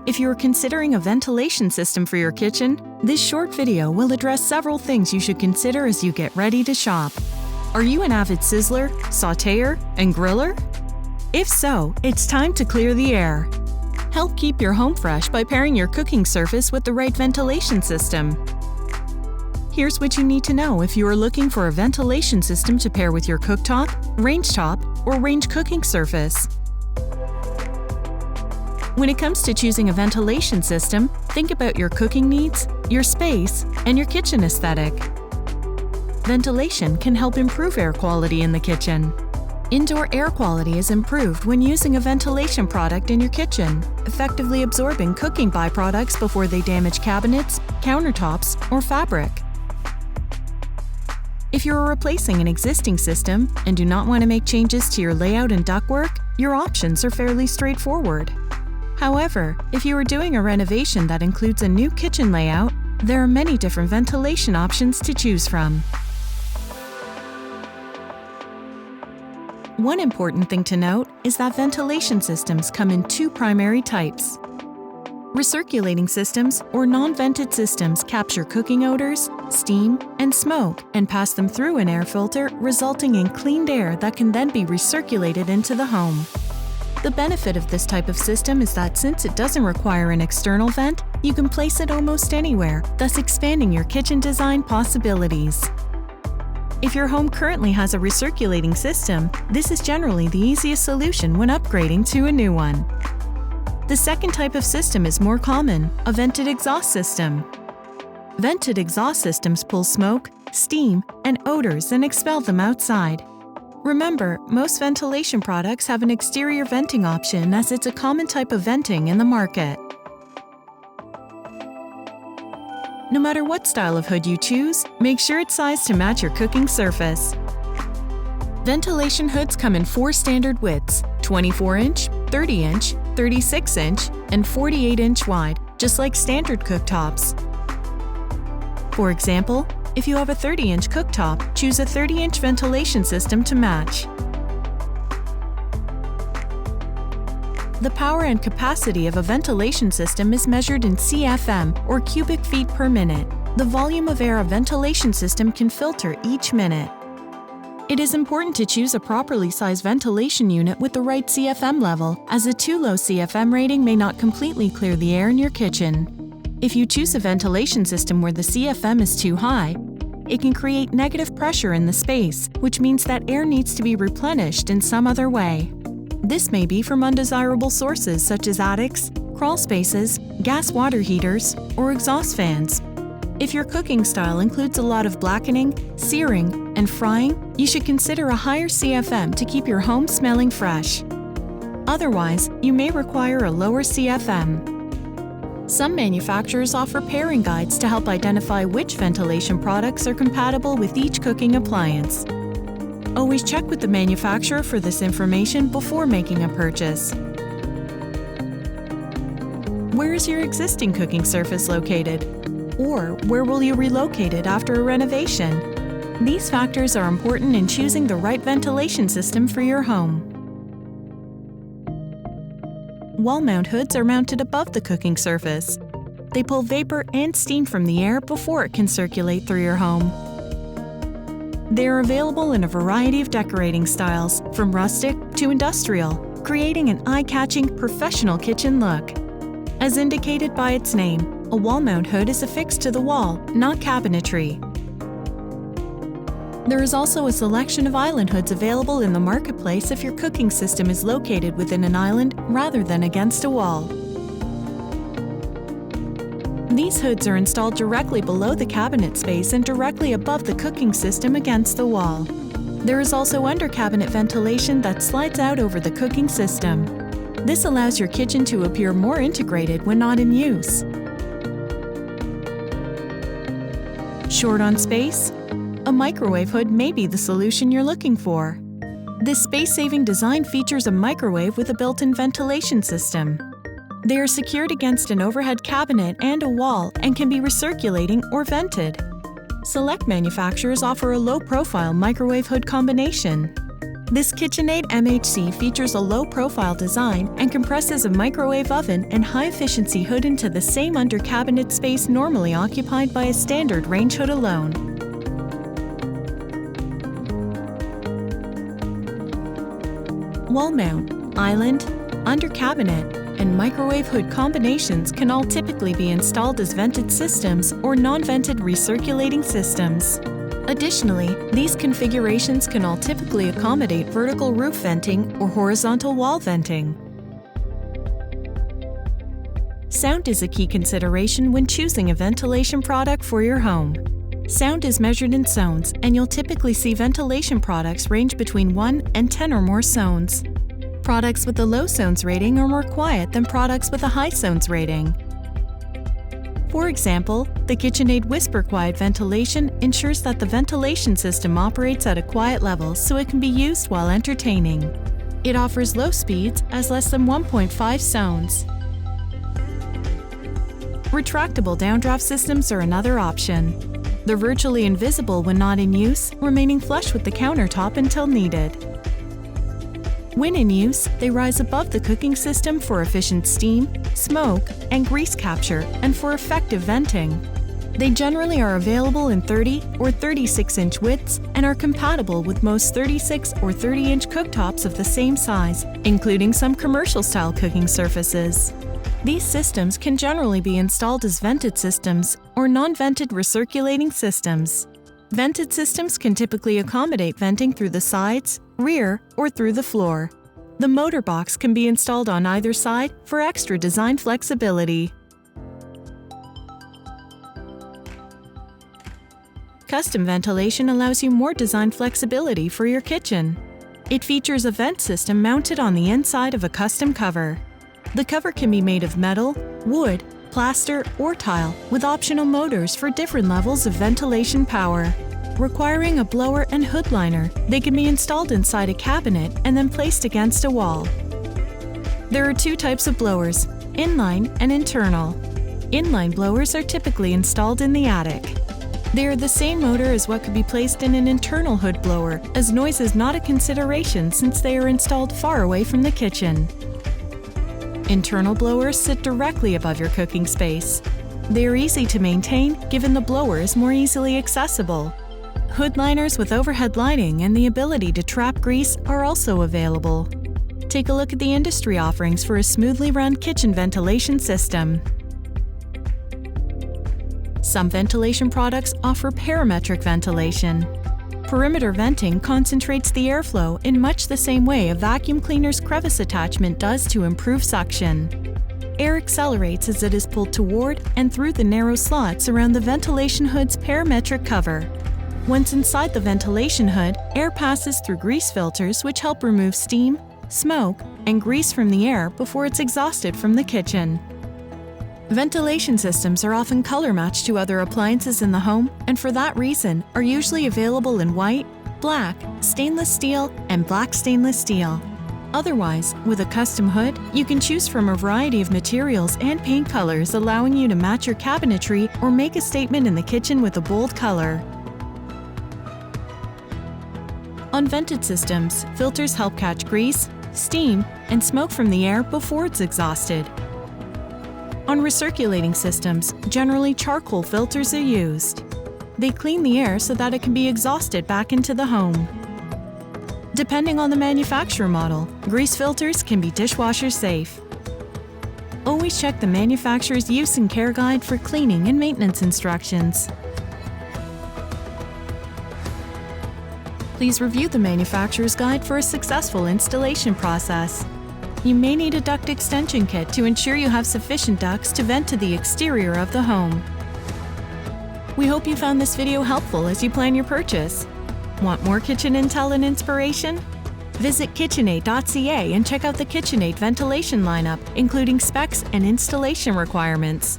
If you are considering a ventilation system for your kitchen, this short video will address several things you should consider as you get ready to shop. Are you an avid sizzler, sautéer, and griller? If so, it's time to clear the air. Help keep your home fresh by pairing your cooking surface with the right ventilation system. Here's what you need to know if you are looking for a ventilation system to pair with your cooktop, range top, or range cooking surface. When it comes to choosing a ventilation system, think about your cooking needs, your space, and your kitchen aesthetic. Ventilation can help improve air quality in the kitchen. Indoor air quality is improved when using a ventilation product in your kitchen, effectively absorbing cooking byproducts before they damage cabinets, countertops, or fabric. If you are replacing an existing system and do not want to make changes to your layout and ductwork, your options are fairly straightforward. However, if you are doing a renovation that includes a new kitchen layout, there are many different ventilation options to choose from. One important thing to note is that ventilation systems come in two primary types. Recirculating systems or non-vented systems capture cooking odors, steam, and smoke and pass them through an air filter, resulting in cleaned air that can then be recirculated into the home. The benefit of this type of system is that since it doesn't require an external vent, you can place it almost anywhere, thus expanding your kitchen design possibilities. If your home currently has a recirculating system, this is generally the easiest solution when upgrading to a new one. The second type of system is more common, a vented exhaust system. Vented exhaust systems pull smoke, steam, and odors and expel them outside. Remember, most ventilation products have an exterior venting option as it's a common type of venting in the market. No matter what style of hood you choose, make sure it's sized to match your cooking surface. Ventilation hoods come in 4 standard widths: 24-inch, 30-inch, 36-inch, and 48-inch wide, just like standard cooktops. For example, if you have a 30-inch cooktop, choose a 30-inch ventilation system to match. The power and capacity of a ventilation system is measured in CFM, or cubic feet per minute, the volume of air a ventilation system can filter each minute. It is important to choose a properly sized ventilation unit with the right CFM level, as a too low CFM rating may not completely clear the air in your kitchen. If you choose a ventilation system where the CFM is too high, it can create negative pressure in the space, which means that air needs to be replenished in some other way. This may be from undesirable sources such as attics, crawl spaces, gas water heaters, or exhaust fans. If your cooking style includes a lot of blackening, searing, and frying, you should consider a higher CFM to keep your home smelling fresh. Otherwise, you may require a lower CFM. Some manufacturers offer pairing guides to help identify which ventilation products are compatible with each cooking appliance. Always check with the manufacturer for this information before making a purchase. Where is your existing cooking surface located? Or where will you relocate it after a renovation? These factors are important in choosing the right ventilation system for your home. Wall mount hoods are mounted above the cooking surface. They pull vapor and steam from the air before it can circulate through your home. They are available in a variety of decorating styles, from rustic to industrial, creating an eye-catching, professional kitchen look. As indicated by its name, a wall mount hood is affixed to the wall, not cabinetry. There is also a selection of island hoods available in the marketplace if your cooking system is located within an island rather than against a wall. These hoods are installed directly below the cabinet space and directly above the cooking system against the wall. There is also under-cabinet ventilation that slides out over the cooking system. This allows your kitchen to appear more integrated when not in use. Short on space? A microwave hood may be the solution you're looking for. This space-saving design features a microwave with a built-in ventilation system. They are secured against an overhead cabinet and a wall and can be recirculating or vented. Select manufacturers offer a low-profile microwave hood combination. This KitchenAid MHC features a low-profile design and compresses a microwave oven and high-efficiency hood into the same under-cabinet space normally occupied by a standard range hood alone. Wall mount, island, under-cabinet, and microwave hood combinations can all typically be installed as vented systems or non-vented recirculating systems. Additionally, these configurations can all typically accommodate vertical roof venting or horizontal wall venting. Sound is a key consideration when choosing a ventilation product for your home. Sound is measured in zones, and you'll typically see ventilation products range between 1 and 10 or more zones. Products with a low zones rating are more quiet than products with a high zones rating. For example, the KitchenAid Whisper Quiet ventilation ensures that the ventilation system operates at a quiet level so it can be used while entertaining. It offers low speeds as less than 1.5 zones. Retractable downdraft systems are another option. They're virtually invisible when not in use, remaining flush with the countertop until needed. When in use, they rise above the cooking system for efficient steam, smoke, and grease capture, and for effective venting. They generally are available in 30 or 36-inch widths and are compatible with most 36 or 30-inch cooktops of the same size, including some commercial-style cooking surfaces. These systems can generally be installed as vented systems or non-vented recirculating systems. Vented systems can typically accommodate venting through the sides, rear, or through the floor. The motor box can be installed on either side for extra design flexibility. Custom ventilation allows you more design flexibility for your kitchen. It features a vent system mounted on the inside of a custom cover. The cover can be made of metal, wood, plaster, or tile, with optional motors for different levels of ventilation power. Requiring a blower and hood liner, they can be installed inside a cabinet and then placed against a wall. There are two types of blowers, inline and internal. Inline blowers are typically installed in the attic. They are the same motor as what could be placed in an internal hood blower, as noise is not a consideration since they are installed far away from the kitchen. Internal blowers sit directly above your cooking space. They are easy to maintain, given the blower is more easily accessible. Hood liners with overhead lighting and the ability to trap grease are also available. Take a look at the industry offerings for a smoothly run kitchen ventilation system. Some ventilation products offer parametric ventilation. Perimeter venting concentrates the airflow in much the same way a vacuum cleaner's crevice attachment does to improve suction. Air accelerates as it is pulled toward and through the narrow slots around the ventilation hood's parametric cover. Once inside the ventilation hood, air passes through grease filters which help remove steam, smoke, and grease from the air before it's exhausted from the kitchen. Ventilation systems are often color-matched to other appliances in the home, and for that reason are usually available in white, black, stainless steel, and black stainless steel. Otherwise, with a custom hood, you can choose from a variety of materials and paint colors, allowing you to match your cabinetry or make a statement in the kitchen with a bold color. On vented systems, filters help catch grease, steam, and smoke from the air before it's exhausted. On recirculating systems, generally charcoal filters are used. They clean the air so that it can be exhausted back into the home. Depending on the manufacturer model, grease filters can be dishwasher safe. Always check the manufacturer's use and care guide for cleaning and maintenance instructions. Please review the manufacturer's guide for a successful installation process. You may need a duct extension kit to ensure you have sufficient ducts to vent to the exterior of the home. We hope you found this video helpful as you plan your purchase. Want more kitchen intel and inspiration? Visit KitchenAid.ca and check out the KitchenAid ventilation lineup, including specs and installation requirements.